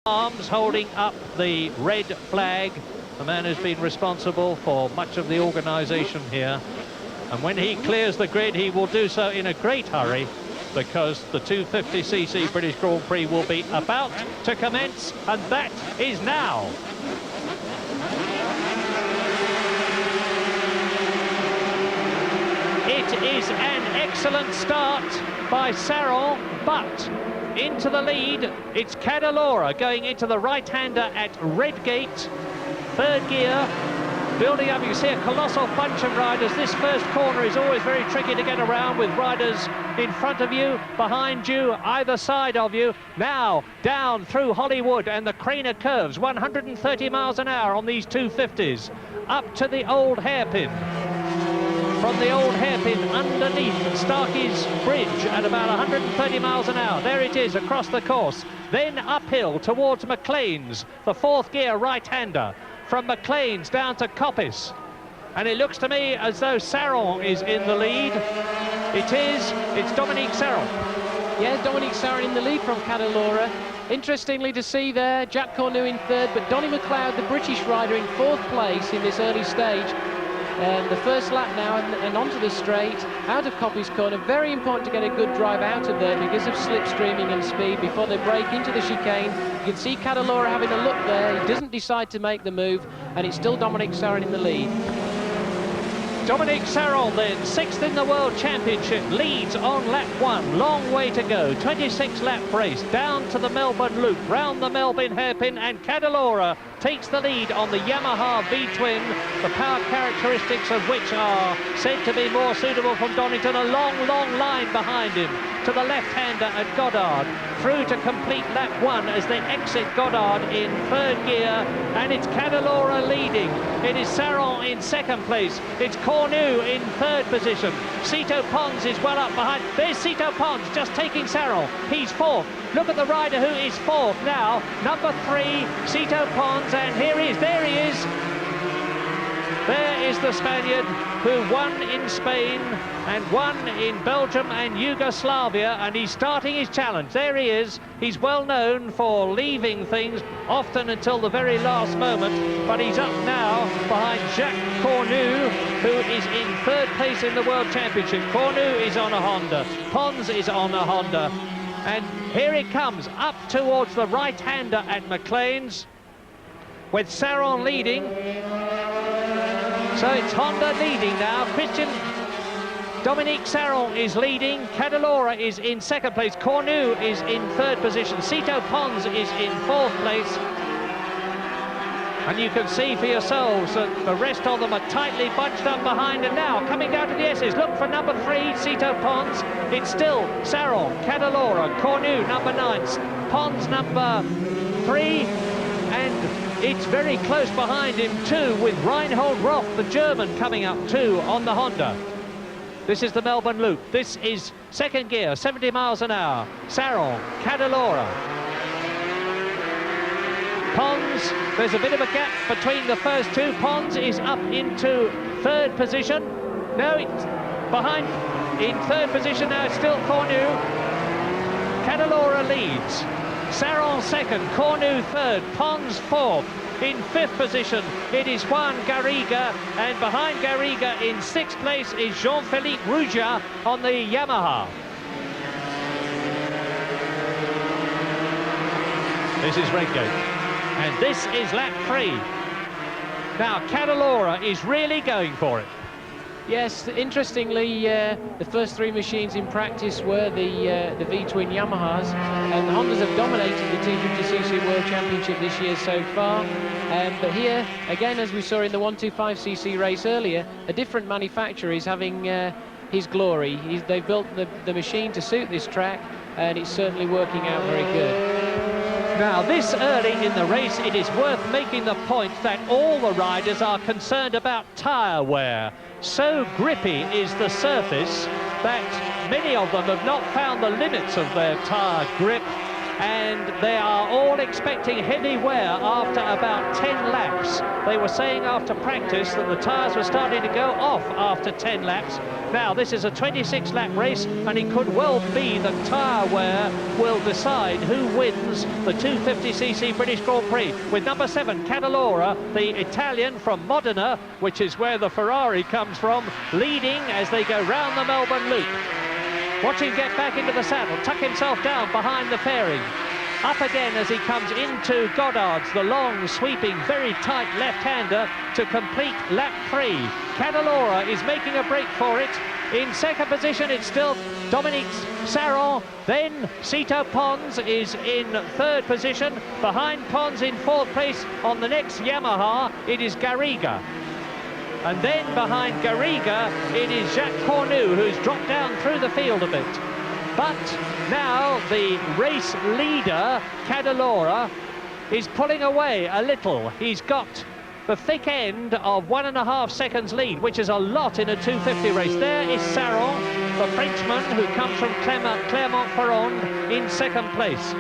Arms holding up the red flag, the man who's been responsible for much of the organisation here. And when he clears the grid, he will do so in a great hurry, because the 250cc British Grand Prix will be about to commence, and that is now. It is an excellent start by Saron, but into the lead, it's Cadalora going into the right-hander at Redgate, third gear, building up. You can see a colossal bunch of riders. This first corner is always very tricky to get around, with riders in front of you, behind you, either side of you. Now down through Hollywood and the Craner curves, 130 miles an hour on these 250s, up to the old hairpin. From the old hairpin underneath Starkey's Bridge at about 130 miles an hour. There it is across the course. Then uphill towards McLean's, the fourth gear right-hander. From McLean's down to Coppice. And it looks to me as though Saron is in the lead. It is. It's Dominique Saron. Yeah, Dominique Saron in the lead from Cadalora. Interestingly to see there, Jack Cornu in third, but Donny McLeod, the British rider, in fourth place in this early stage. The first lap now, and onto the straight, out of Coppice Corner. Very important to get a good drive out of there because of slipstreaming and speed before they break into the chicane. You can see Cadalora having a look there. He doesn't decide to make the move, and it's still Dominique Saron in the lead. Dominique Saron then, sixth in the World Championship, leads on lap one. Long way to go, 26-lap race, down to the Melbourne Loop, round the Melbourne hairpin, and Cadalora takes the lead on the Yamaha V-twin, the power characteristics of which are said to be more suitable from Donington. A long, long line behind him to the left-hander at Goddard, through to complete lap one as they exit Goddard in third gear, and it's Cadalora leading. It is Saron in second place. It's Cornu in third position. Cito Pons is well up behind. There's Cito Pons just taking Saron. He's fourth. Look at the rider who is fourth now. Number 3, Cito Pons, and here he is. There he is. There is the Spaniard who won in Spain and won in Belgium and Yugoslavia, and he's starting his challenge. There he is. He's well known for leaving things often until the very last moment, but he's up now behind Jacques Cornu, who is in third place in the World Championship. Cornu is on a Honda. Pons is on a Honda. And here it comes, up towards the right-hander at McLean's, with Saron leading. So it's Honda leading now. Dominique Saron is leading. Cadalora is in second place. Cornu is in third position. Cito Pons is in fourth place. And you can see for yourselves that the rest of them are tightly bunched up behind. And now coming down to the S's. Look for number 3, Cito Pons. It's still Saron, Cadalora, Cornu number 9, Pons number 3, and it's very close behind him too, with Reinhold Roth, the German, coming up too on the Honda. This is the Melbourne Loop. This is second gear, 70 miles an hour. Saron, Cadalora. Pons, there's a bit of a gap between the first two. Pons is up into third position. No, it's behind. In third position now, it's still Cornu. Cadalora leads. Saron second, Cornu third, Pons fourth. In fifth position, it is Juan Garriga, and behind Garriga in sixth place is Jean-Philippe Rougia on the Yamaha. This is Redgate, and this is lap 3. Now, Cadalora is really going for it. Yes, interestingly, the first 3 machines in practice were the V-twin Yamahas, and the Hondas have dominated the 250cc World Championship this year so far. But here, again, as we saw in the 125cc race earlier, a different manufacturer is having his glory. They've built the machine to suit this track, and it's certainly working out very good. Now, this early in the race, it is worth making the point that all the riders are concerned about tyre wear. So grippy is the surface that many of them have not found the limits of their tyre grip, and they are all expecting heavy wear after about 10 laps. They were saying after practice that the tyres were starting to go off after 10 laps. Now, this is a 26-lap race, and it could well be that tyre wear will decide who wins the 250cc British Grand Prix, with number 7, Cadalora, the Italian from Modena, which is where the Ferrari comes from, leading as they go round the Melbourne Loop. Watch him get back into the saddle, tuck himself down behind the fairing. Up again as he comes into Goddard's, the long, sweeping, very tight left-hander to complete lap 3. Cadalora is making a break for it. In second position, it's still Dominique Sarron. Then Cito Pons is in third position. Behind Pons in fourth place on the next Yamaha, it is Garriga. And then behind Garriga, it is Jacques Cornu, who's dropped down through the field a bit. But now the race leader, Cadalora, is pulling away a little. He's got the thick end of 1.5 seconds lead, which is a lot in a 250 race. There is Sarron, the Frenchman who comes from Clermont-Ferrand, in second place.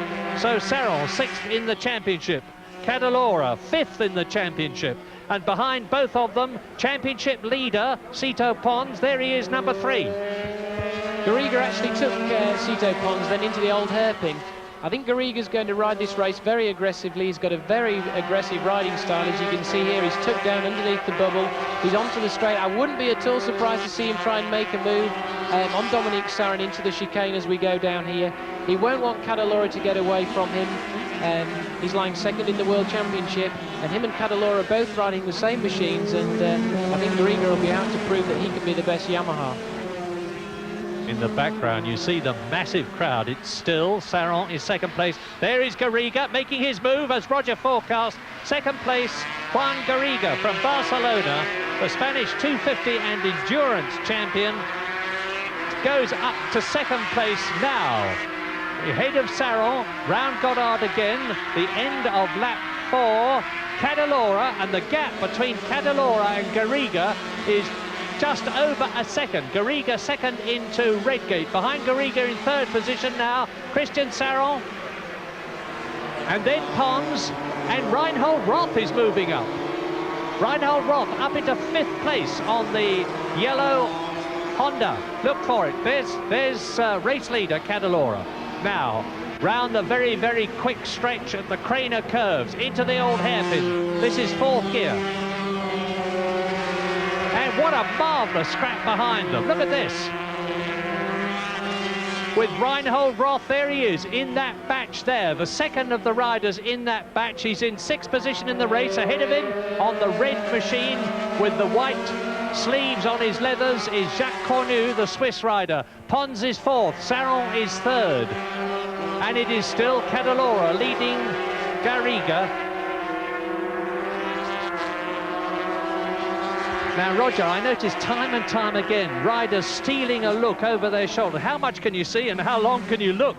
So Sarron, 6th in the championship. Cadalora, 5th in the championship. And behind both of them, championship leader, Cito Pons. There he is, number 3. Garriga actually took Cito Pons then into the old hairpin. I think Garriga's going to ride this race very aggressively. He's got a very aggressive riding style, as you can see here. He's tucked down underneath the bubble. He's onto the straight. I wouldn't be at all surprised to see him try and make a move on Dominique Sarron into the chicane as we go down here. He won't want Cadalora to get away from him. He's lying second in the World Championship, and him and Cadalora are both riding the same machines, and I think Garriga will be out to prove that he can be the best Yamaha. In the background, you see the massive crowd. It's still Sarron is second place. There is Garriga making his move as Roger forecast. Second place, Juan Garriga from Barcelona, the Spanish 250 and endurance champion, goes up to second place now. Ahead of Sarron, round Goddard again, the end of lap 4. Cadalora, and the gap between Cadalora and Garriga is just over a second. Garriga second into Redgate. Behind Garriga in third position now, Christian Sarron. And then Pons, and Reinhold Roth is moving up. Reinhold Roth up into 5th place on the yellow Honda. Look for it. There's race leader Cadalora. Now, round the very, very quick stretch at the Craner curves, into the old hairpin. This is 4th gear. And what a marvellous scrap behind them. Look at this. With Reinhold Roth, there he is, in that batch there, the second of the riders in that batch. He's in 6th position in the race. Ahead of him, on the red machine, with the white sleeves on his leathers, is Jacques Cornu, the Swiss rider. Pons is 4th, Sarron is 3rd. And it is still Cadalora leading Garriga. Now, Roger, I noticed time and time again, riders stealing a look over their shoulder. How much can you see and how long can you look?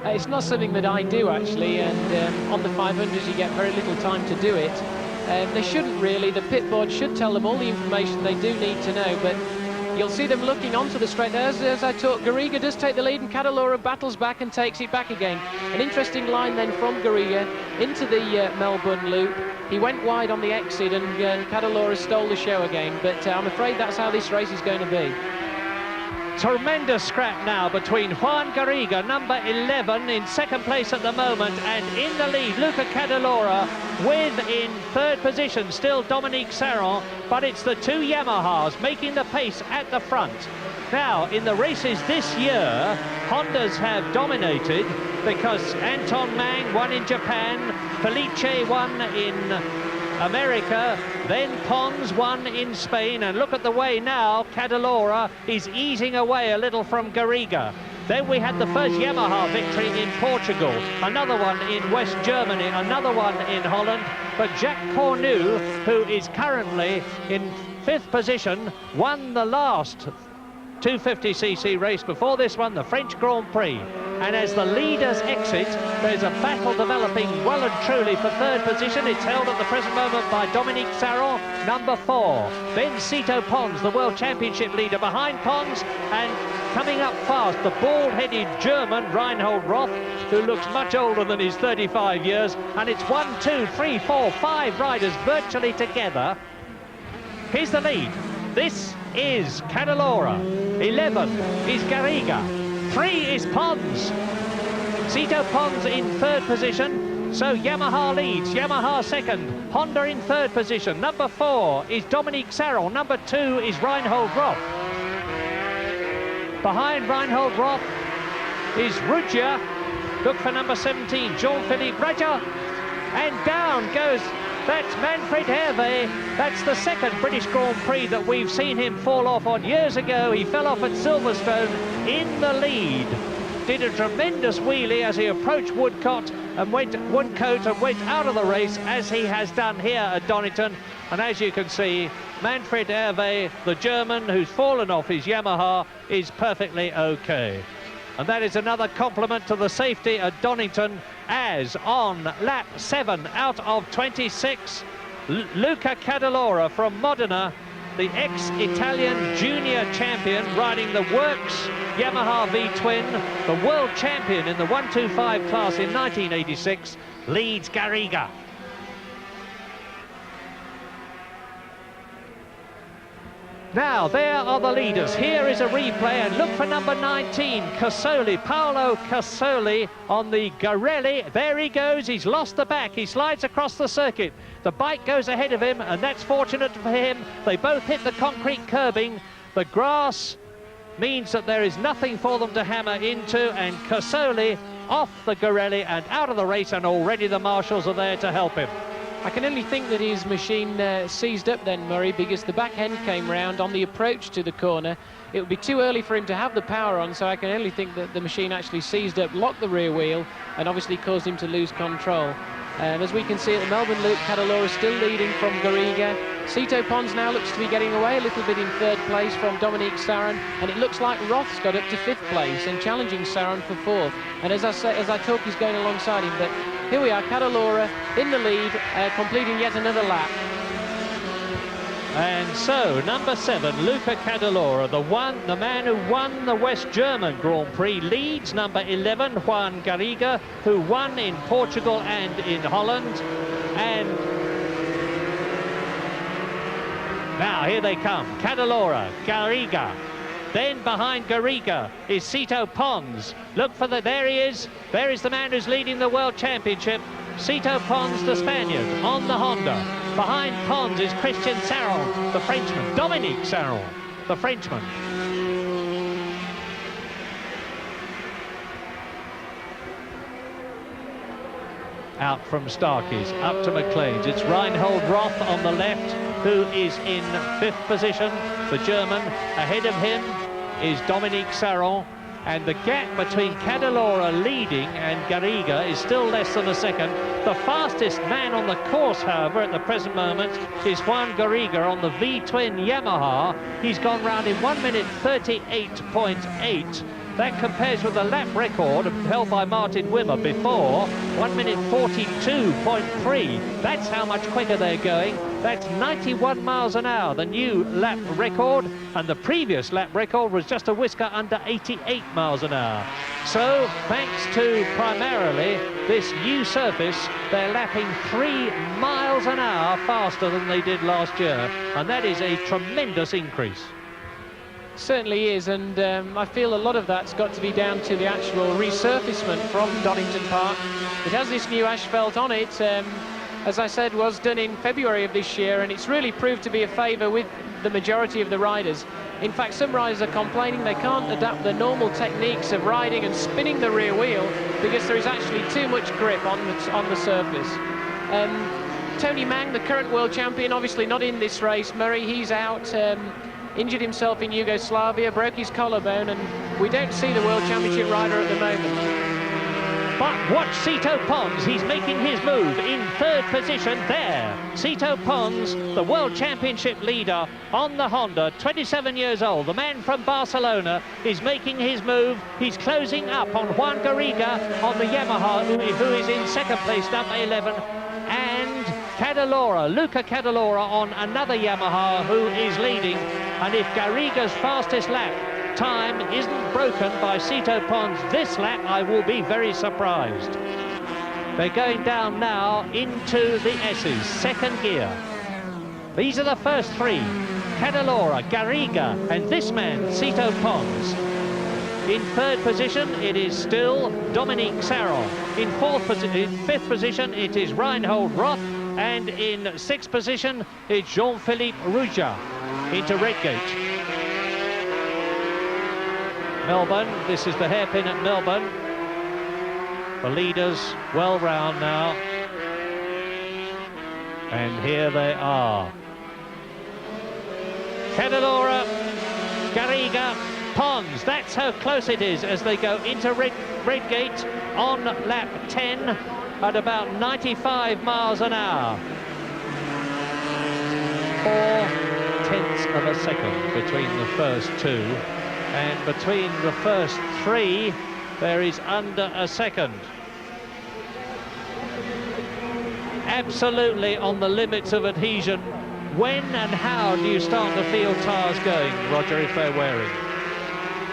It's not something that I do, actually, and on the 500s you get very little time to do it. They shouldn't really. The pit board should tell them all the information they do need to know, but you'll see them looking onto the straight. As I talk, Garriga does take the lead, and Cadalora battles back and takes it back again. An interesting line then from Garriga into the Melbourne Loop. He went wide on the exit, and Cadalora stole the show again, but I'm afraid that's how this race is going to be. Tremendous scrap now between Juan Garriga, number 11, in second place at the moment, and in the lead, Luca Cadalora, with in third position still Dominique Sarron, but it's the two Yamahas making the pace at the front. Now, in the races this year, Hondas have dominated because Anton Mang won in Japan, Felice won in America, then Pons won in Spain, and look at the way now Cadalora is easing away a little from Garriga. Then we had the first Yamaha victory in Portugal, another one in West Germany, another one in Holland, but Jacques Cornu, who is currently in 5th position, won the last 250cc race before this one, the French Grand Prix. And as the leaders exit, there's a battle developing well and truly for third position. It's held at the present moment by Dominique Sarron, number 4. Then Cito Pons, the World Championship leader, behind Pons, and coming up fast, the bald-headed German Reinhold Roth, who looks much older than his 35 years. And it's 1, 2, 3, 4, 5 riders virtually together. Here's the lead. This is Cadalora. 11 is Garriga. 3 is Pons. Cito Pons in third position. So Yamaha leads, Yamaha second, Honda in third position. Number 4 is Dominique Sarron. Number 2 is Reinhold Roth. Behind Reinhold Roth is Ruggia. Look for number 17, Jean-Philippe Ruggia. And down goes, that's Manfred Hervé. That's the second British Grand Prix that we've seen him fall off on. Years ago, he fell off at Silverstone in the lead. Did a tremendous wheelie as he approached Woodcote and went out of the race, as he has done here at Donington. And as you can see, Manfred Hervé, the German who's fallen off his Yamaha, is perfectly okay. And that is another compliment to the safety at Donington, as on lap 7 out of 26, Luca Cadalora from Modena, the ex-Italian junior champion, riding the Works Yamaha V-twin, the world champion in the 125 class in 1986, leads Garriga. Now, there are the leaders. Here is a replay, and look for number 19, Casoli, Paolo Casoli on the Garelli. There he goes, he's lost the back, he slides across the circuit. The bike goes ahead of him, and that's fortunate for him. They both hit the concrete curbing. The grass means that there is nothing for them to hammer into, and Casoli off the Garelli and out of the race, and already the marshals are there to help him. I can only think that his machine seized up then, Murray, because the back end came round on the approach to the corner. It would be too early for him to have the power on, so I can only think that the machine actually seized up, locked the rear wheel, and obviously caused him to lose control. As we can see at the Melbourne Loop, Cadalora still leading from Garriga. Cito Pons now looks to be getting away a little bit in third place from Dominique Sarron, and it looks like Roth's got up to fifth place and challenging Sarron for fourth. And as I talk, he's going alongside him, but here we are, Cadalora in the lead, completing yet another lap. And so, number 7, Luca Cadalora, the man who won the West German Grand Prix, leads number 11, Juan Garriga, who won in Portugal and in Holland. And now here they come, Cadalora, Garriga. Then behind Garriga is Cito Pons. Look for there he is. There is the man who's leading the World Championship. Cito Pons, the Spaniard, on the Honda. Behind Pons is Christian Sarron, the Frenchman. Dominique Sarron, the Frenchman. Out from Starkey's, up to McLean's. It's Reinhold Roth on the left, who is in 5th position, the German. Ahead of him is Dominique Sarron, and the gap between Cadalora leading and Garriga is still less than a second. The fastest man on the course, however, at the present moment is Juan Garriga on the V-twin Yamaha. He's gone round in 1 minute 38.8. That compares with the lap record held by Martin Wimmer before, 1 minute 42.3. That's how much quicker they're going. That's 91 miles an hour, the new lap record, and the previous lap record was just a whisker under 88 miles an hour. So, thanks to primarily this new surface, they're lapping 3 miles an hour faster than they did last year, and that is a tremendous increase. Certainly is, and I feel a lot of that's got to be down to the actual resurfacement from Donnington Park. It has this new asphalt on it, as I said, was done in February of this year, and it's really proved to be a favour with the majority of the riders. In fact, some riders are complaining they can't adapt the normal techniques of riding and spinning the rear wheel because there is actually too much grip on the surface. Tony Mang, the current world champion, obviously not in this race. Murray, he's out. Injured himself in Yugoslavia, broke his collarbone, and we don't see the World Championship rider at the moment. But watch Cito Pons, he's making his move in 3rd position there. Cito Pons, the World Championship leader on the Honda, 27 years old. The man from Barcelona is making his move. He's closing up on Juan Garriga on the Yamaha, who is in 2nd place, number 11. And Cadalora, Luca Cadalora on another Yamaha, who is leading. And if Garriga's fastest lap time isn't broken by Cito Pons this lap, I will be very surprised. They're going down now into the S's, second gear. These are the first three: Cadalora, Garriga, and this man, Cito Pons. In third position, it is still Dominique Sarrel. In fifth position, it is Reinhold Roth. And in sixth position, it's Jean-Philippe Rouja into Redgate. Melbourne, this is the hairpin at Melbourne. The leaders well round now. And here they are. Cadalora, Garriga, Pons. That's how close it is as they go into Redgate on lap 10 at about 95 miles an hour. 4/10 of a second between the first two, and between the first three there is under a second. Absolutely on the limits of adhesion. When and how do you start to feel tyres going, Roger, if they're wearing?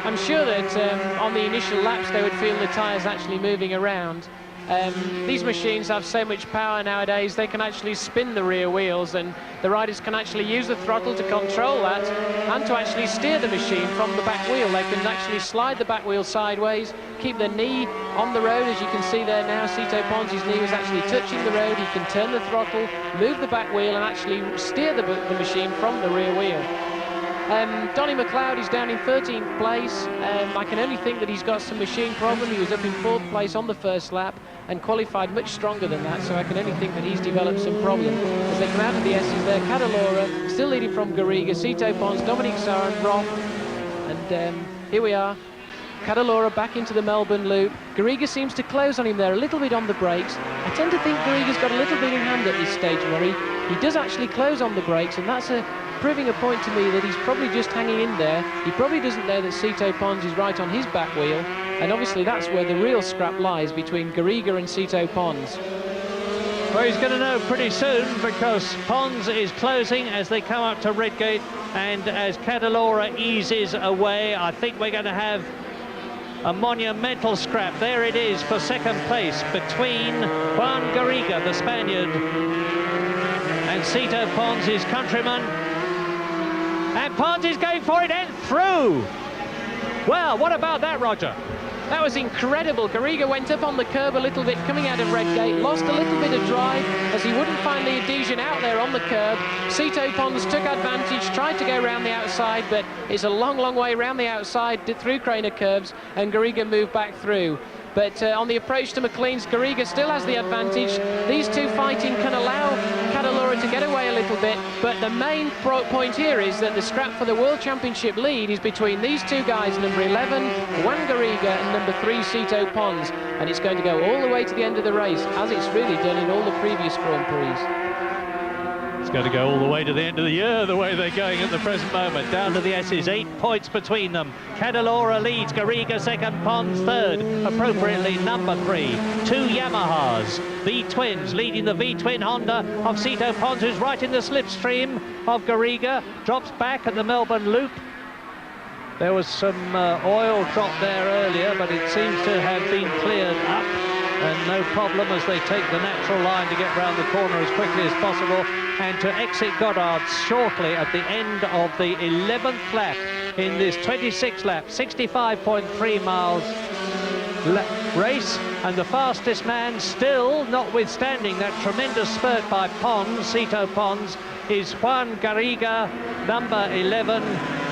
I'm sure that on the initial laps they would feel the tyres actually moving around. These machines have so much power nowadays, they can actually spin the rear wheels, and the riders can actually use the throttle to control that and to actually steer the machine from the back wheel. They can actually slide the back wheel sideways, keep the knee on the road, as you can see there now. Cito Pons' knee was actually touching the road. He can turn the throttle, move the back wheel, and actually steer the machine from the rear wheel. Donny McLeod is down in 13th place. I can only think that he's got some machine problem. He was up in 4th place on the first lap and qualified much stronger than that, so I can only think that he's developed some problem. As they come out of the S's there, Cadalora still leading from Garriga, Cito Pons, Dominique Sarrel, Roth, and here we are. Cadalora back into the Melbourne loop. Garriga seems to close on him there a little bit on the brakes. I tend to think Garriga's got a little bit in hand at this stage, Murray. He does actually close on the brakes, and that's proving a point to me that he's probably just hanging in there. He probably doesn't know that Cito Pons is right on his back wheel, and obviously that's where the real scrap lies between Garriga and Cito Pons. Well, he's going to know pretty soon, because Pons is closing as they come up to Redgate, and as Cadalora eases away, I think we're going to have a monumental scrap. There it is for second place between Juan Garriga, the Spaniard, and Cito Pons, his countryman. And Pons is going for it and through. Well, what about that, Roger? That was incredible. Garriga went up on the curb a little bit coming out of Redgate, lost a little bit of drive as he wouldn't find the adhesion out there on the curb. Cito Pons took advantage, tried to go around the outside, but it's a long, long way around the outside through Craner curbs, and Garriga moved back through. But on the approach to McLean's, Garriga still has the advantage. These two fighting can allow Cadalora to get away a little bit, but the main point here is that the scrap for the World Championship lead is between these two guys, number 11, Juan Garriga, and number 3, Cito Pons. And it's going to go all the way to the end of the race, as it's really done in all the previous Grand Prix. It's going to go all the way to the end of the year, the way they're going at the present moment. Down to the S's, 8 points between them. Cadalora leads, Garriga second, Pons third, appropriately number 3. 2 Yamahas, V-twins, leading the V-twin Honda of Cito Pons, who's right in the slipstream of Garriga, drops back at the Melbourne Loop. There was some oil drop there earlier, but it seems to have been cleared up, and no problem as they take the natural line to get round the corner as quickly as possible and to exit Goddard shortly at the end of the 11th lap in this 26 lap, 65.3 miles race. And the fastest man still, notwithstanding that tremendous spurt by Pons, Cito Pons, is Juan Garriga, number 11,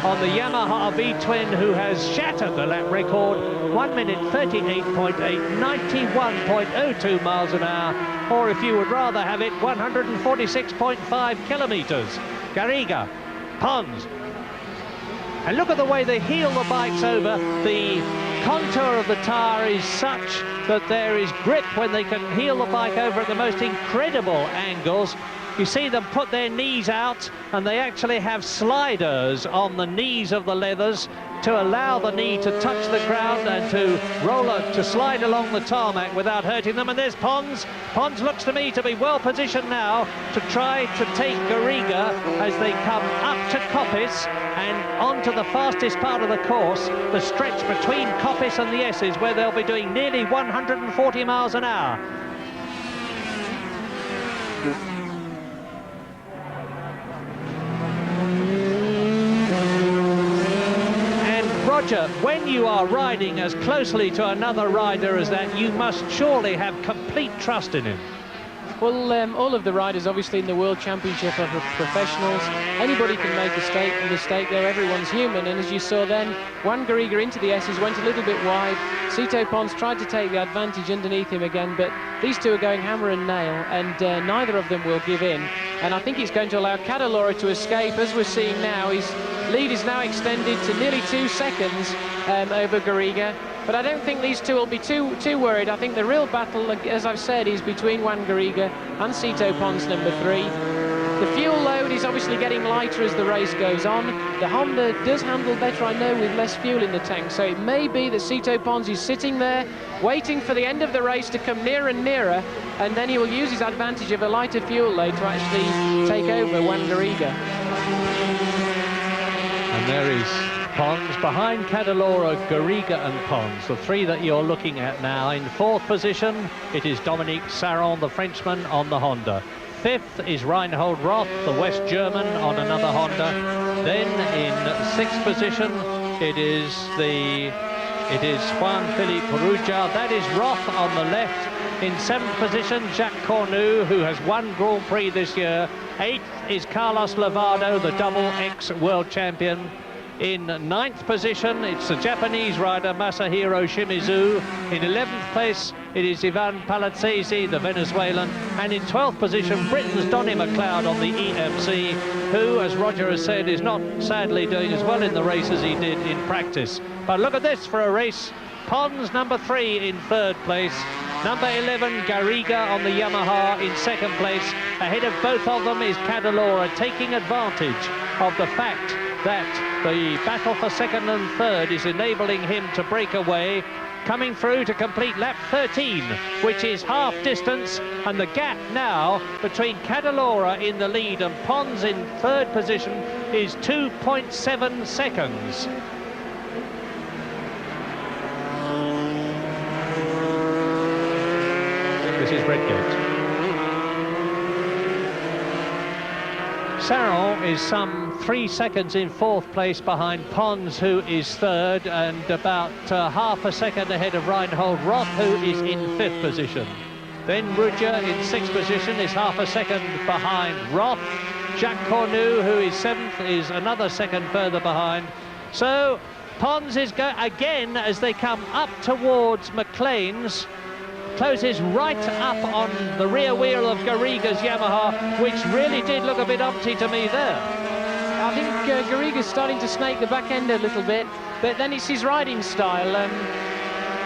on the Yamaha V-twin, who has shattered the lap record, 1 minute 38.8, 91.02 miles an hour, or if you would rather have it, 146.5 kilometres. Garriga, Pons, and look at the way they heel the bikes over. The contour of the tyre is such that there is grip when they can heel the bike over at the most incredible angles. You see them put their knees out, and they actually have sliders on the knees of the leathers to allow the knee to touch the ground and to slide along the tarmac without hurting them. And there's Pons. Pons looks to me to be well positioned now to try to take Garriga as they come up to Coppice and onto the fastest part of the course, the stretch between Coppice and the S's, where they'll be doing nearly 140 miles an hour. Roger, when you are riding as closely to another rider as that, you must surely have complete trust in him. Well, all of the riders, obviously, in the World Championship are professionals. Anybody can make a mistake there. Everyone's human. And as you saw then, Juan Garriga into the S's went a little bit wide. Sito Pons tried to take the advantage underneath him again, but these two are going hammer and nail, and neither of them will give in. And I think it's going to allow Cadalora to escape. As we're seeing now, his lead is now extended to nearly 2 seconds over Garriga. But I don't think these two will be too worried. I think the real battle, as I've said, is between Juan Garriga and Sito Pons, number 3. The fuel load is obviously getting lighter as the race goes on. The Honda does handle better, I know, with less fuel in the tank. So it may be that Sito Pons is sitting there, waiting for the end of the race to come nearer and nearer, and then he will use his advantage of a lighter fuel load to actually take over Juan Garriga. And there is Pons behind Cadalora, Garriga and Pons, the 3 that you're looking at now. In 4th position, it is Dominique Sarron, the Frenchman, on the Honda. 5th is Reinhold Roth, the West German, on another Honda. Then in 6th position, it is Juan-Philippe Rouja. That is Roth on the left. In 7th position, Jacques Cornu, who has won Grand Prix this year. 8th is Carlos Lovato, the double ex-world champion. In 9th position, it's the Japanese rider Masahiro Shimizu. In 11th place, it is Ivan Palazzesi, the Venezuelan. And in 12th position, Britain's Donny McLeod on the EMC, who, as Roger has said, is not sadly doing as well in the race as he did in practice. But look at this for a race. Pons, number 3, in 3rd place. Number 11, Garriga on the Yamaha in 2nd place. Ahead of both of them is Cadalora, taking advantage of the fact that the battle for 2nd and 3rd is enabling him to break away, coming through to complete lap 13, which is half distance, and the gap now between Cadalora in the lead and Pons in 3rd position is 2.7 seconds. This is Redgate. Sarron is some 3 seconds in 4th place behind Pons, who is 3rd, and about half a second ahead of Reinhold Roth, who is in 5th position. Then Rouja in 6th position is half a second behind Roth. Jacques Cornu, who is 7th, is another second further behind. So Pons is again, as they come up towards McLean's, closes right up on the rear wheel of Garriga's Yamaha, which really did look a bit empty to me there. I think Garriga's starting to snake the back end a little bit, but then it's his riding style.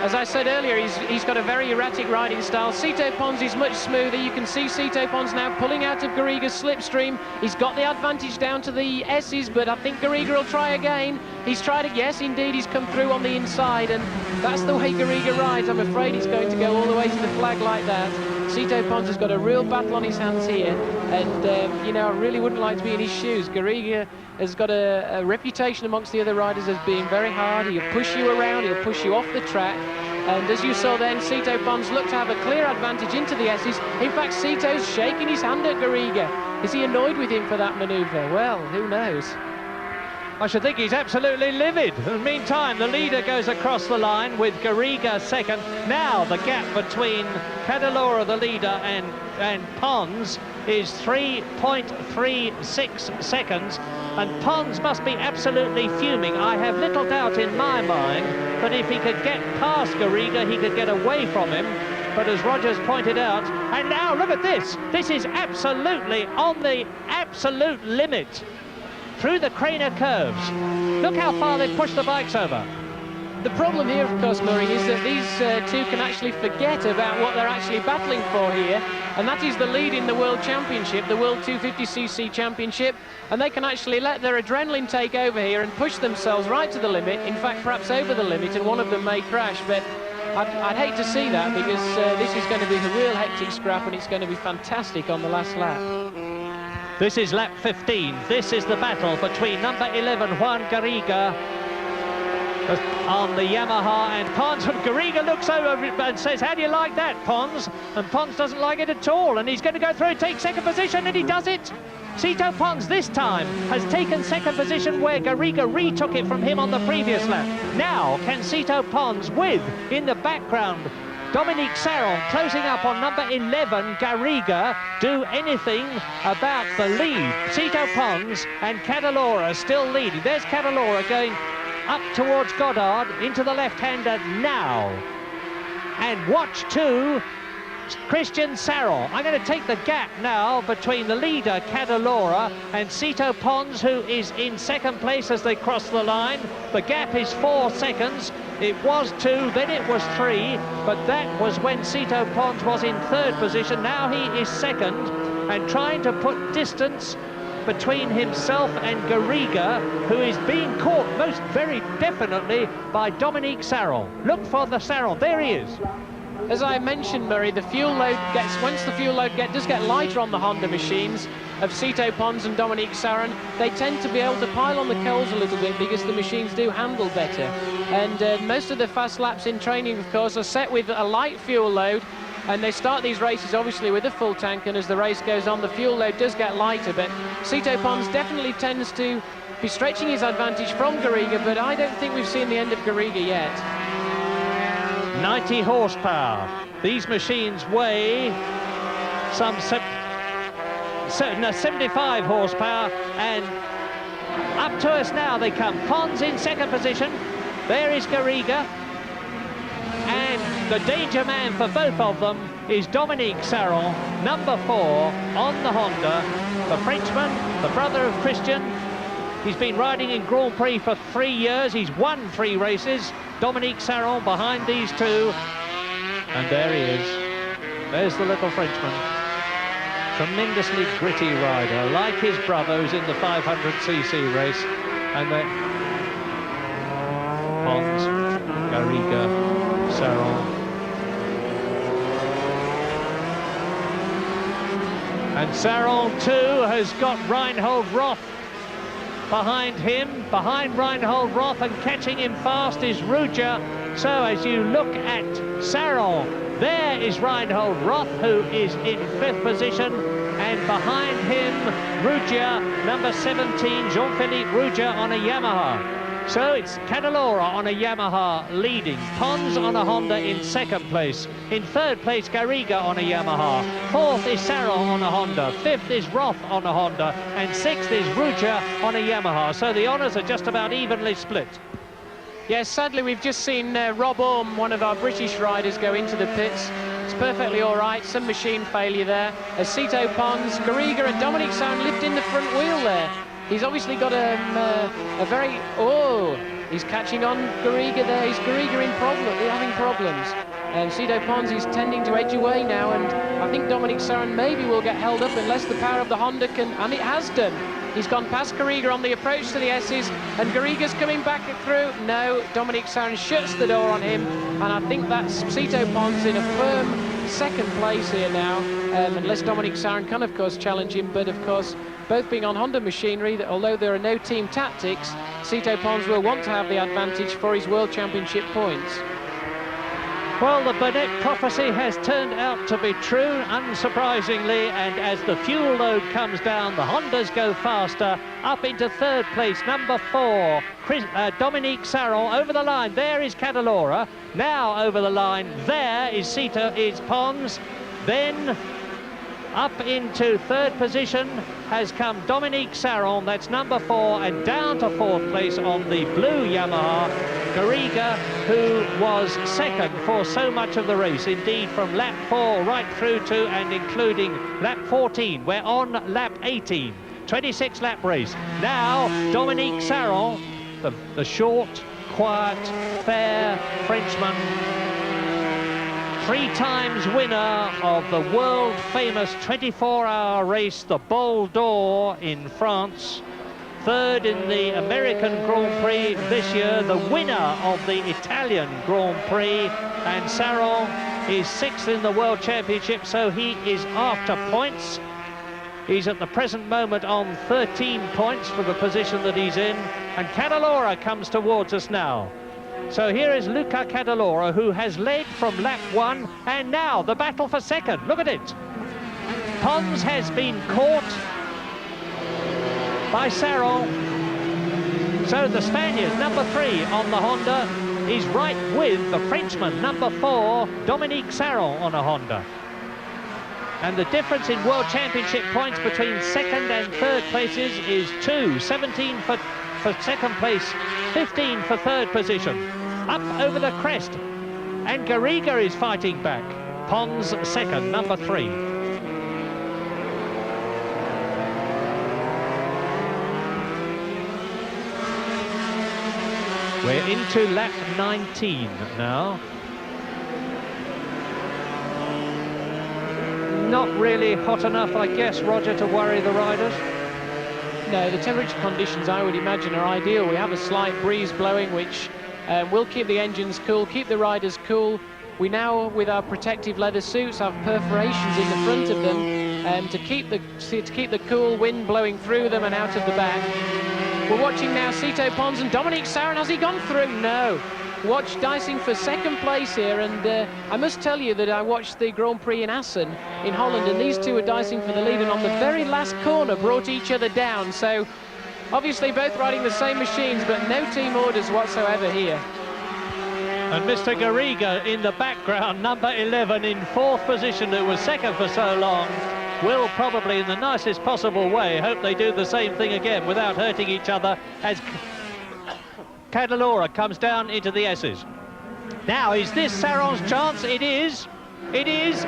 As I said earlier, he's got a very erratic riding style. Sito Pons is much smoother. You can see Sito Pons now pulling out of Garriga's slipstream. He's got the advantage down to the S's, but I think Garriga will try again. He's tried it, yes, indeed, he's come through on the inside, and that's the way Garriga rides. I'm afraid he's going to go all the way to the flag like that. Sito Pons has got a real battle on his hands here, and, you know, I really wouldn't like to be in his shoes. Garriga has got a reputation amongst the other riders as being very hard. He'll push you around, he'll push you off the track. And as you saw then, Sito Pons looked to have a clear advantage into the S's. In fact, Sito's shaking his hand at Garriga. Is he annoyed with him for that manoeuvre? Well, who knows? I should think he's absolutely livid. In the meantime, the leader goes across the line with Garriga 2nd. Now the gap between Cadalora, the leader, and Pons is 3.36 seconds. And Pons must be absolutely fuming. I have little doubt in my mind that if he could get past Garriga, he could get away from him. But as Rogers pointed out, and now look at this. This is absolutely on the absolute limit. Through the Craner curves. Look how far they've pushed the bikes over. The problem here, of course, Murray, is that these two can actually forget about what they're actually battling for here, and that is the lead in the World Championship, the World 250cc Championship, and they can actually let their adrenaline take over here and push themselves right to the limit, in fact, perhaps over the limit, and one of them may crash, but I'd hate to see that, because this is going to be a real hectic scrap, and it's going to be fantastic on the last lap. This is lap 15. This is the battle between number 11, Juan Garriga, on the Yamaha, and Pons. And Garriga looks over and says, how do you like that, Pons? And Pons doesn't like it at all, and he's going to go through and take second position, and he does it. Sito Pons this time has taken second position where Garriga retook it from him on the previous lap. Now can Sito Pons, with, in the background, Dominique Sarron closing up on number 11, Garriga, do anything about the lead? Sito Pons and Cadalora still leading. There's Cadalora going up towards Goddard, into the left-hander now. And watch too, Christian Sarron. I'm going to take the gap now between the leader, Cadalora, and Sito Pons, who is in second place as they cross the line. The gap is 4 seconds. It was 2, then it was 3, but that was when Sito Pons was in third position. Now he is second and trying to put distance between himself and Garriga, who is being caught most very definitely by Dominique Sarron. Look for the Sarron. There he is. As I mentioned, Murray, the fuel load gets, once the fuel load does get lighter on the Honda machines of Sito Pons and Dominique Sarron, they tend to be able to pile on the coals a little bit because the machines do handle better. And most of the fast laps in training, of course, are set with a light fuel load, and they start these races obviously with a full tank, and as the race goes on, the fuel load does get lighter. But Sito Pons definitely tends to be stretching his advantage from Garriga, but I don't think we've seen the end of Garriga yet. 90 horsepower. These machines weigh some 75 horsepower, and up to us now they come. Pons in second position. There is Garriga, and the danger man for both of them is Dominique Sarron, number 4 on the Honda, the Frenchman, the brother of Christian. He's been riding in Grand Prix for 3 years. He's won 3 races. Dominique Sarron behind these two. And there he is. There's the little Frenchman. Tremendously gritty rider, like his brother who's in the 500cc race. And then Pons, Garriga, Sarron. And Sarron too has got Reinhold Roth behind him, behind Reinhold Roth, and catching him fast is Ruger. So as you look at Sarron, there is Reinhold Roth, who is in 5th position, and behind him Ruger, number 17, Jean-Philippe Ruger on a Yamaha. So it's Cadalora on a Yamaha leading, Pons on a Honda in 2nd place. In 3rd place, Garriga on a Yamaha. 4th is Sarron on a Honda. 5th is Roth on a Honda. And 6th is Ruger on a Yamaha. So the honours are just about evenly split. Yes, sadly we've just seen Rob Orme, one of our British riders, go into the pits. It's perfectly all right, some machine failure there. As Sito Pons, Garriga and Dominique Sarron lift in the front wheel there. He's obviously got a very... Oh, he's catching on Garriga there. He's Garriga having problems. And Sito Pons is tending to edge away now, and I think Dominique Sarron maybe will get held up unless the power of the Honda can... And it has done. He's gone past Garriga on the approach to the S's, and Garriga's coming back through. No, Dominique Sarron shuts the door on him, and I think that's Sito Pons in a firm 2nd place here now, unless Dominique Sarron can, of course, challenge him. But, of course, both being on Honda machinery, that although there are no team tactics, Sito Pons will want to have the advantage for his World Championship points. Well, the Burnett prophecy has turned out to be true, unsurprisingly, and as the fuel load comes down, the Hondas go faster. Up into 3rd place, number 4, Dominique Sarron over the line. There is Cadalora. Now over the line, there is Pons. Then up into 3rd position has come Dominique Sarron, that's number 4, and down to 4th place on the blue Yamaha, Garriga, who was 2nd for so much of the race, indeed from lap 4 right through to and including lap 14. We're on lap 18, 26 lap race. Now Dominique Sarron, the short, quiet, fair Frenchman, 3 times winner of the world-famous 24-hour race, the Bol d'Or in France. 3rd in the American Grand Prix this year, the winner of the Italian Grand Prix. And Sarron is 6th in the World Championship, so he is after points. He's at the present moment on 13 points for the position that he's in, and Cadalora comes towards us now. So here is Luca Cadalora, who has led from lap 1, and now the battle for second. Look at it. Pons has been caught by Saron. So the Spaniard, number 3 on the Honda, is right with the Frenchman, number 4, Dominique Saron on a Honda. And the difference in World Championship points between second and third places is 2, 17 for second place, 15 for third position. Up over the crest, and Garriga is fighting back. Pons second, number 3. We're into lap 19 now. Not really hot enough, I guess, Roger, to worry the riders. No, the temperature conditions, I would imagine, are ideal. We have a slight breeze blowing, which will keep the engines cool, keep the riders cool. We now, with our protective leather suits, have perforations in the front of them to keep the cool wind blowing through them and out of the back. We're watching now Cito Pons and Dominique Saron. Has he gone through? No. Watch dicing for second place here, and I must tell you that I watched the Grand Prix in Assen in Holland, and these two were dicing for the lead, and on the very last corner brought each other down. So obviously both riding the same machines, but no team orders whatsoever here. And Mr. Garriga in the background, number 11 in 4th position, who was second for so long, will probably, in the nicest possible way, hope they do the same thing again without hurting each other as Cadalora comes down into the S's. Now, is this Saron's chance? It is. It is.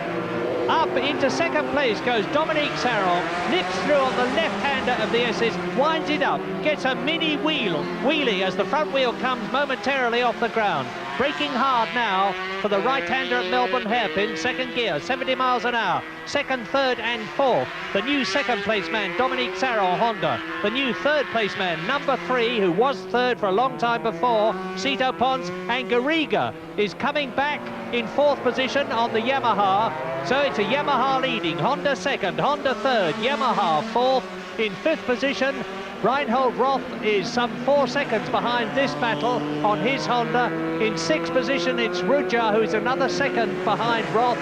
Up into second place goes Dominique Saron, nips through on the left-hander of the S's, winds it up, gets a mini wheelie as the front wheel comes momentarily off the ground. Braking hard now for the right-hander at Melbourne hairpin, second gear, 70 miles an hour. Second, third and fourth, the new second-place man, Dominique Saron, Honda. The new third-place man, number 3, who was third for a long time before, Cito Pons, and Garriga is coming back in 4th position on the Yamaha. So it's a Yamaha leading, Honda second, Honda third, Yamaha 4th. In 5th position, Reinhold Roth is some 4 seconds behind this battle on his Honda. In 6th position, it's Ruggia, who's another second behind Roth.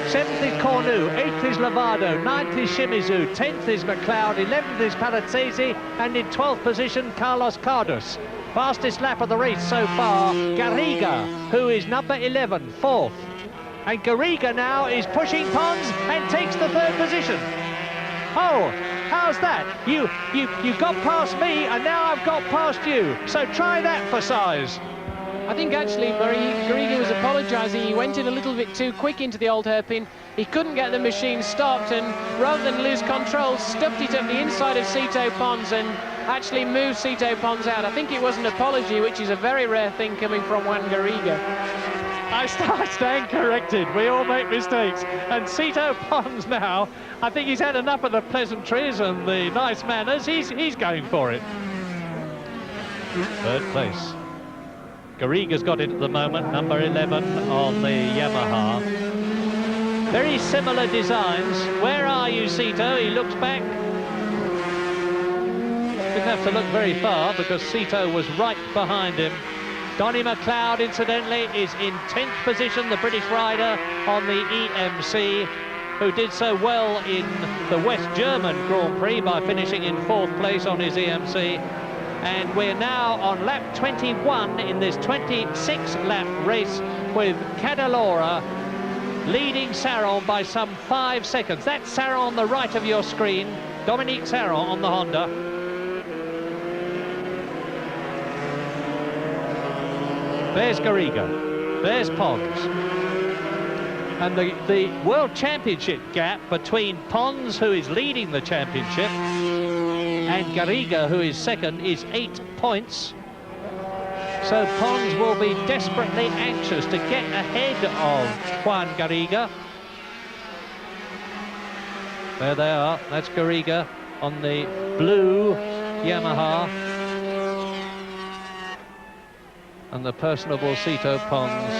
7th is Cornu, 8th is Lovato, 9th is Shimizu, 10th is McLeod, 11th is Palazzesi, and in 12th position, Carlos Cardus. Fastest lap of the race so far, Garriga, who is number 11, 4th. And Garriga now is pushing Pons and takes the 3rd position. Oh, how's that? You got past me, and now I've got past you. So try that for size. I think actually Garriga was apologising. He went in a little bit too quick into the old hairpin. He couldn't get the machine stopped, and rather than lose control, stuffed it up the inside of Cito Pons and actually moved Cito Pons out. I think it was an apology, which is a very rare thing coming from Juan Garriga. I stand corrected. We all make mistakes. And Cito Pons now, I think he's had enough of the pleasantries and the nice manners. He's going for it. 3rd place. Garriga's got it at the moment, number 11 on the Yamaha. Very similar designs. Where are you, Cito? He looks back. Didn't have to look very far because Cito was right behind him. Donnie McLeod, incidentally, is in 10th position, the British rider on the EMC, who did so well in the West German Grand Prix by finishing in 4th place on his EMC. And we're now on lap 21 in this 26-lap race with Cadalora leading Saron by some 5 seconds. That's Saron on the right of your screen, Dominique Saron on the Honda. There's Garriga, there's Pons. And the World Championship gap between Pons, who is leading the championship, and Garriga, who is second, is 8 points. So Pons will be desperately anxious to get ahead of Juan Garriga. There they are, that's Garriga on the blue Yamaha. And the personable Cito Pons,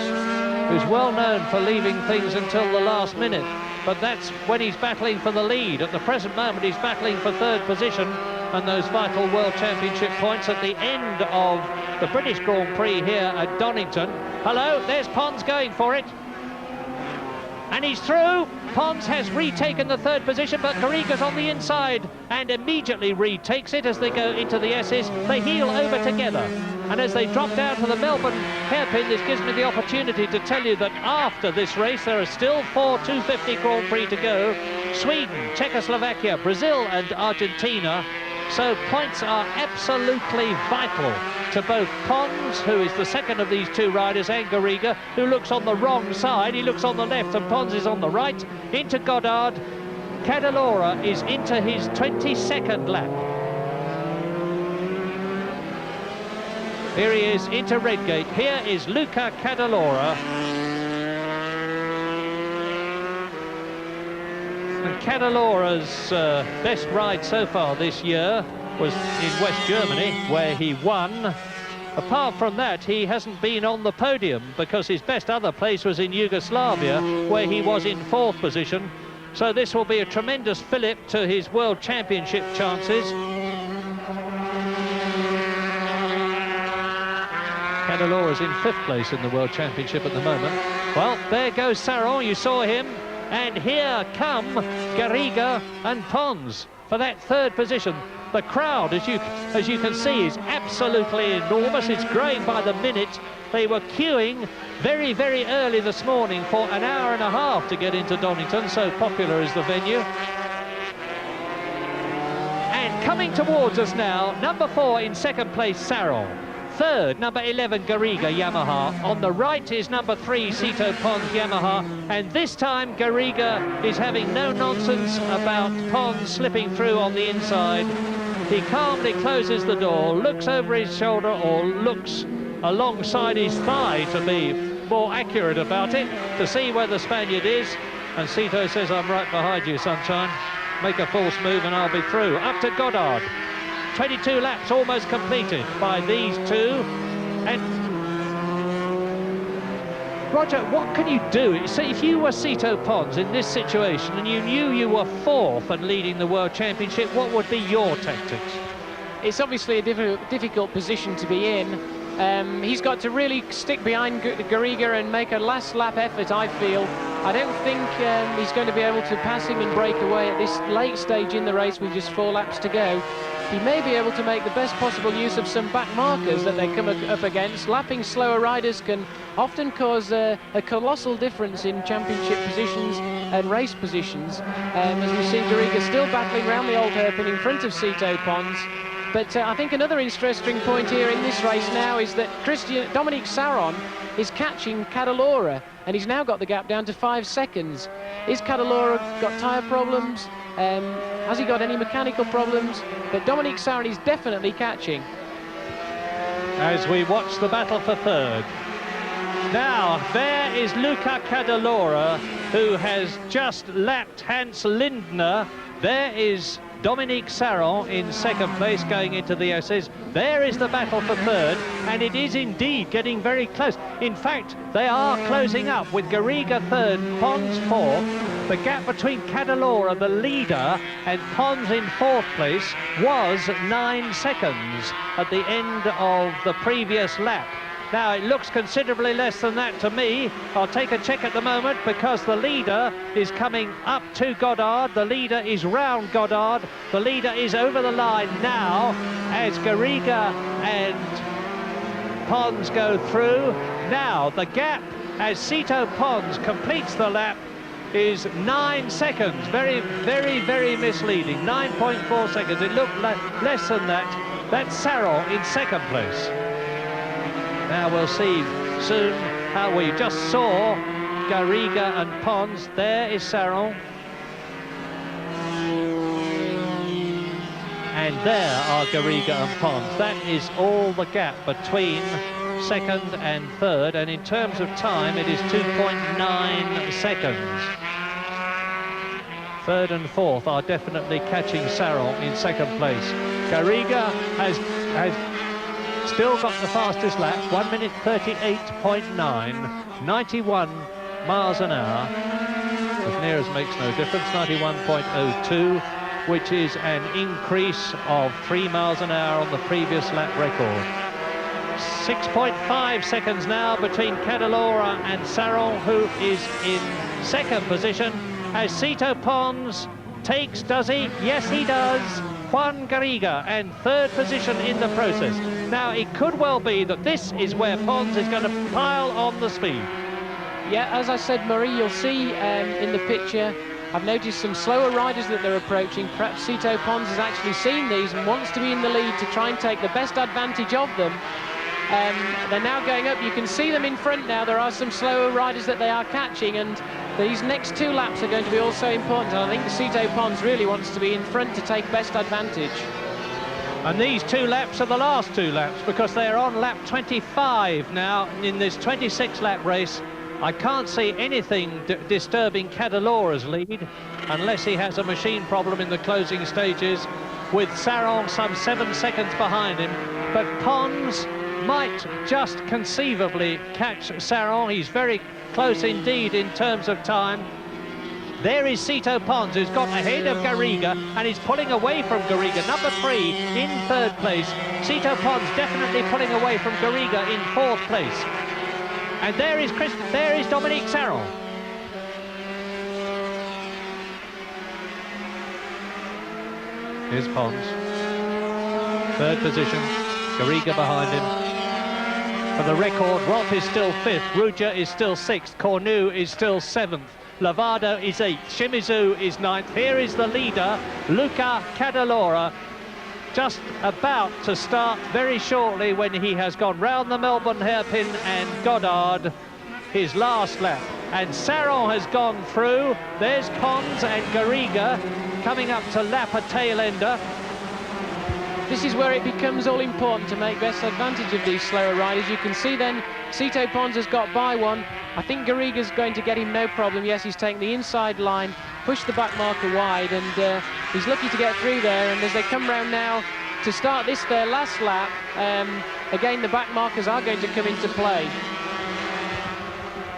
who's well known for leaving things until the last minute. but that's when he's battling for the lead. At the present moment, he's battling for third position and those vital World Championship points at the end of the British Grand Prix here at Donnington. Hello, there's Pons going for it. And he's through. Pons has retaken the third position, but Garriga's on the inside and immediately retakes it as they go into the S's. They heel over together. And as they drop down to the Melbourne hairpin, this gives me the opportunity to tell you that after this race, there are still 4 250 Grand Prix to go. Sweden, Czechoslovakia, Brazil and Argentina. So points are absolutely vital to both Pons, who is the second of these two riders, and Garriga, who looks on the wrong side. He looks on the left and Pons is on the right. Into Goddard. Cadalora is into his 22nd lap. Here he is into Redgate. Here is Luca Cadalora. And Cadalora's best ride so far this year was in West Germany, where he won. Apart from that, he hasn't been on the podium because his best other place was in Yugoslavia, where he was in 4th position. So this will be a tremendous fillip to his World Championship chances. Cadalora's in 5th place in the World Championship at the moment. Well, there goes Saron, you saw him. And here come Garriga and Pons for that third position. The crowd, as you can see, is absolutely enormous. It's growing by the minute. They were queuing very, very early this morning for an hour and a half to get into Donnington, so popular is the venue. And coming towards us now, number 4 in 2nd place, Saron. 3rd, number 11, Garriga, Yamaha. On the right is number 3, Sito Pons, Yamaha. And this time, Garriga is having no nonsense about Pons slipping through on the inside. He calmly closes the door, looks over his shoulder, or looks alongside his thigh, to be more accurate about it, to see where the Spaniard is. And Sito says, I'm right behind you, sunshine. Make a false move and I'll be through. Up to Goddard. 22 laps almost completed by these two. And Roger, what can you do? So if you were Sito Pons in this situation and you knew you were 4th and leading the World Championship, what would be your tactics? It's obviously a difficult position to be in. He's got to really stick behind Garriga and make a last lap effort, I feel. I don't think he's going to be able to pass him and break away at this late stage in the race with just 4 laps to go. He may be able to make the best possible use of some back markers that they come up against. Lapping slower riders can often cause a colossal difference in championship positions and race positions. As we see Garriga still battling around the old hairpin in front of Sito Pons. But I think another interesting point here in this race now is that Dominique Saron is catching Cadalora, and he's now got the gap down to 5 seconds. Is Cadalora got tyre problems? Has he got any mechanical problems? But Dominique Saron is definitely catching. As we watch the battle for 3rd. Now, there is Luca Cadalora, who has just lapped Hans Lindner. There is Dominique Saron in 2nd place going into the S's. There is the battle for 3rd, and it is indeed getting very close. In fact, they are closing up with Garriga 3rd, Pons 4th. The gap between Cadalora, the leader, and Pons in 4th place was 9 seconds at the end of the previous lap. Now, it looks considerably less than that to me. I'll take a check at the moment because the leader is coming up to Goddard. The leader is round Goddard. The leader is over the line now as Garriga and Pons go through. Now, the gap as Sito Pons completes the lap is 9 seconds. Very, very, very misleading. 9.4 seconds. It looked less than that. That's Saron in 2nd place. Now we'll see soon how we just saw Garriga and Pons. There is Saron. And there are Garriga and Pons. That is all the gap between 2nd and 3rd. And in terms of time, it is 2.9 seconds. 3rd and 4th are definitely catching Saron in 2nd place. Garriga has still got the fastest lap, 1 minute 38.9, 91 miles an hour. as near as makes no difference, 91.02, which is an increase of 3 miles an hour on the previous lap record. 6.5 seconds now between Cadalora and Saron, who is in second position, as Cito Pons takes, does he? Yes, he does. Juan Garriga, and third position in the process. Now, it could well be that this is where Pons is going to pile on the speed. Yeah, as I said, Marie, you'll see in the picture, I've noticed some slower riders that they're approaching. Perhaps Cito Pons has actually seen these and wants to be in the lead to try and take the best advantage of them. They're now going up. You can see them in front now. There are some slower riders that they are catching, and these next 2 laps are going to be also important. And I think Cito Pons really wants to be in front to take best advantage. And these 2 laps are the last 2 laps, because they're on lap 25 now in this 26-lap race. I can't see anything disturbing Cadalora's lead, unless he has a machine problem in the closing stages, with Saron some 7 seconds behind him. But Pons might just conceivably catch Saron. He's very close indeed in terms of time. There is Cito Pons, who's got ahead of Garriga, and he's pulling away from Garriga. Number 3 in 3rd place. Cito Pons definitely pulling away from Garriga in 4th place. And there is Dominique Saron. Here's Pons. 3rd position. Garriga behind him. For the record, Roth is still 5th, Ruger is still 6th, Cornu is still 7th, Lavado is 8th, Shimizu is 9th. Here is the leader, Luca Cadalora, just about to start very shortly when he has gone round the Melbourne hairpin and Goddard, his last lap. And Saron has gone through. There's Pons and Garriga coming up to lap a tail-ender. This is where it becomes all important to make best advantage of these slower riders. You can see then Cito Pons has got by one. I think Garriga's going to get him no problem. Yes, he's taken the inside line, pushed the back marker wide, and he's lucky to get through there. And as they come round now to start their last lap, again the back markers are going to come into play.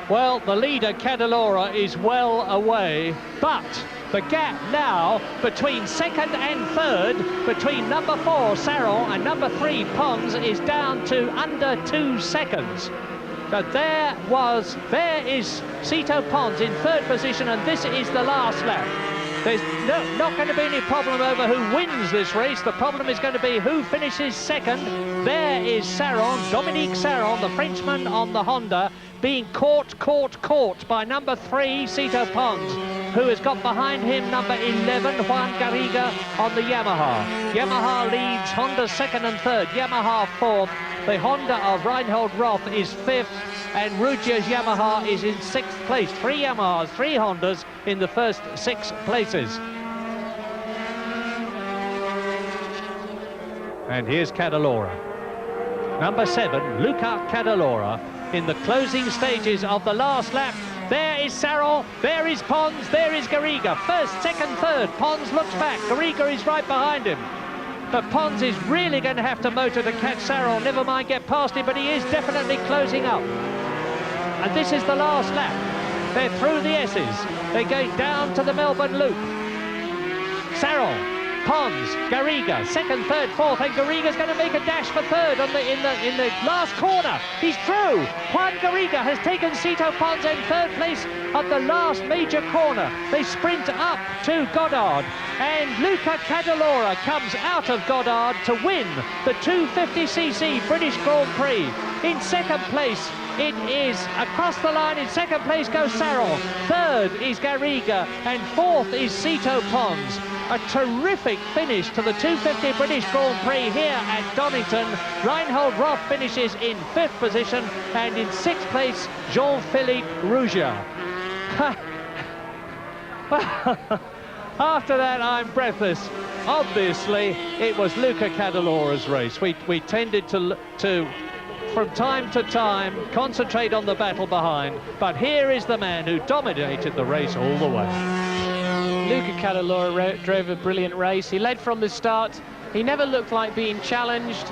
Well, the leader, Cadalora, is well away, but the gap now between 2nd and 3rd, between number 4, Saron, and number 3, Pons, is down to under 2 seconds. So there is Cito Pons in 3rd position, and this is the last lap. There's not going to be any problem over who wins this race. The problem is going to be who finishes 2nd. There is Saron, Dominique Saron, the Frenchman on the Honda, being caught by number 3, Cito Pons, who has got behind him number 11, Juan Garriga, on the Yamaha. Yamaha leads, Honda 2nd and 3rd, Yamaha 4th. The Honda of Reinhold Roth is 5th, and Ruger's Yamaha is in 6th place. 3 Yamahas, 3 Hondas in the first 6 places. And here's Cadalora. Number 7, Luca Cadalora, in the closing stages of the last lap. There is Saron, there is Pons, there is Garriga. 1st, 2nd, 3rd. Pons looks back. Garriga is right behind him. But Pons is really going to have to motor to catch Saron. Never mind get past him, but he is definitely closing up. And this is the last lap. They're through the S's. They're going down to the Melbourne Loop. Saron, Pons, Garriga, 2nd, 3rd, 4th, and Garriga's going to make a dash for 3rd in the last corner. He's through. Juan Garriga has taken Cito Pons in 3rd place at the last major corner. They sprint up to Goddard, and Luca Cadalora comes out of Goddard to win the 250cc British Grand Prix. In 2nd place, it is across the line. In 2nd place goes Saron, 3rd is Garriga, and 4th is Cito Pons. A terrific finish to the 250 British Grand Prix here at Donnington. Reinhold Roth finishes in 5th position, and in 6th place, Jean-Philippe Ruger. After that, I'm breathless. Obviously, it was Luca Cadalora's race. We tended to, from time to time, concentrate on the battle behind, but here is the man who dominated the race all the way. Luca Cadalora drove a brilliant race. He led from the start. He never looked like being challenged.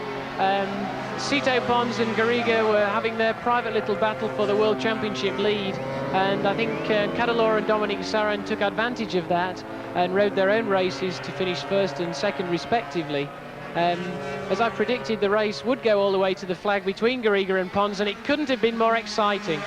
Cito Pons and Garriga were having their private little battle for the World Championship lead. and I think Cadalora and Dominic Saran took advantage of that and rode their own races to finish first and second respectively. As I predicted, the race would go all the way to the flag between Garriga and Pons, and it couldn't have been more exciting.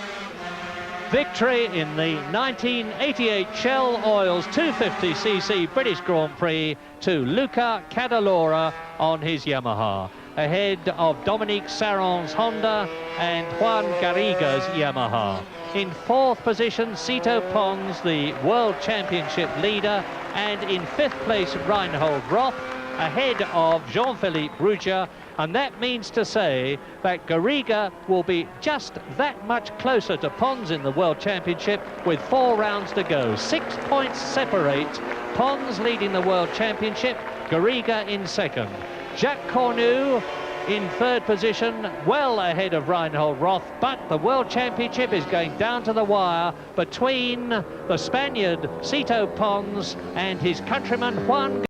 Victory in the 1988 Shell Oils 250cc British Grand Prix to Luca Cadalora on his Yamaha, ahead of Dominique Saron's Honda and Juan Garriga's Yamaha. In fourth position, Cito Pons, the World Championship leader, and in fifth place, Reinhold Roth, ahead of Jean-Philippe Brugger, and that means to say that Garriga will be just that much closer to Pons in the World Championship with 4 rounds to go. 6 points separate, Pons leading the World Championship, Garriga in second. Jacques Cornu in third position, well ahead of Reinhold Roth, but the World Championship is going down to the wire between the Spaniard Cito Pons and his countryman Juan